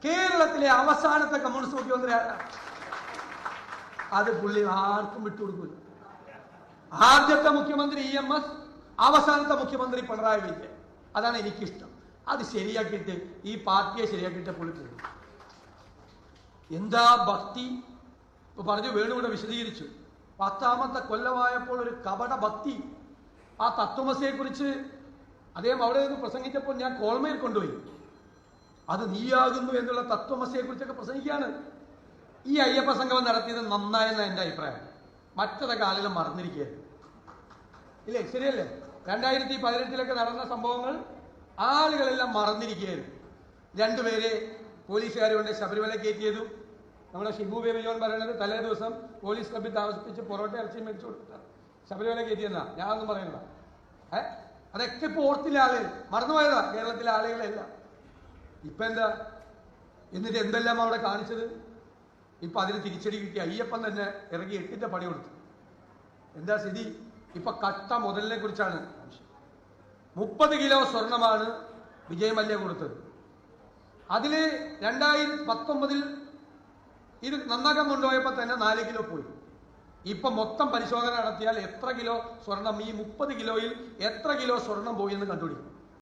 കേരളത്തിലെ അവസാനത്തെ കമ്മ്യൂണിസ്റ്റ് മുഖ്യമന്ത്രി ആരാണ്? അത് പുള്ളി ആർക്കും വിട്ടുകൊടുക്കില്ല. ആദ്യത്തെ മുഖ്യമന്ത്രി EMS, അവസാനത്തെ മുഖ്യമന്ത്രി പിണറായി വിജയൻ. അതാണ് എനിക്കിഷ്ടം. അത് ശരിയാക്കിയിട്ട് ഈ പാർട്ടിയെ ശരിയാക്കിയിട്ട് പുള്ളി പോകും. എന്താ ഭക്തി ഇപ്പൊ പറഞ്ഞു, വേണുവിടെ വിശദീകരിച്ചു. 10ാമത്തെ കൊല്ലമായപ്പോൾ ഒരു കപട ഭക്തി. ആ തത്വമസിയെ കുറിച്ച് അദ്ദേഹം അവിടെ നിന്ന് പ്രസംഗിച്ചപ്പോൾ ഞാൻ കോൾമയിൽ കൊണ്ടുപോയി. അത് നീയാകുന്നു എന്നുള്ള തത്വമസിയെ കുറിച്ചൊക്കെ പ്രസംഗിക്കുകയാണ്. ഈ അയ്യപ്പ സംഗമം നടത്തിയത് നന്നായെന്ന എൻ്റെ അഭിപ്രായം. മറ്റതൊക്കെ ആളുകൾ മറന്നിരിക്കുകയായിരുന്നു. ഇല്ലേ? ശരിയല്ലേ? 2018 നടന്ന സംഭവങ്ങൾ ആളുകളെല്ലാം മറന്നിരിക്കുകയായിരുന്നു. 2 പേരെ പോലീസുകാർ കൊണ്ട് ശബരിമല കയറ്റിയതും നമ്മുടെ ഷിബു ബേബി ജോൺ പറയുന്നത് തലേ ദിവസം പോലീസ് ക്ലബ്ബിൽ താമസിപ്പിച്ച് പൊറോട്ട ഇറച്ചി മേടിച്ചു കൊടുത്തിട്ടാണ് ശബരിമല കയറ്റിയെന്നാ. ഞാനൊന്നും പറയുന്നില്ല. അതൊക്കെ ഇപ്പോൾ ഓർത്തില്ല, ആളുകൾ മറന്നുപോയതാ, കേരളത്തിലെ ആളുകളെല്ലാം. ഇപ്പൊ എന്താ? എന്നിട്ട് എന്തെല്ലാം അവിടെ കാണിച്ചത്? ഇപ്പൊ അതിന് തിരിച്ചടി കിട്ടി. അയ്യപ്പൻ തന്നെ ഇറങ്ങി 8ന്റെ പണി കൊടുത്തു. എന്താ സ്ഥിതി? ഇപ്പൊ കട്ട മുതലിനെ കുറിച്ചാണ്. 30 കിലോ സ്വർണമാണ് വിജയ് മല്യ കൊടുത്തത്. അതില് 2019 ഇത് നന്നാക്കാൻ കൊണ്ടുപോയപ്പോൾ തന്നെ 4 കിലോ പോയി. ഇപ്പൊ മൊത്തം പരിശോധന നടത്തിയാൽ എത്ര കിലോ സ്വർണം, ഈ 30 കിലോയിൽ എത്ര കിലോ സ്വർണം പോയി എന്ന് കണ്ടുപിടിക്കും.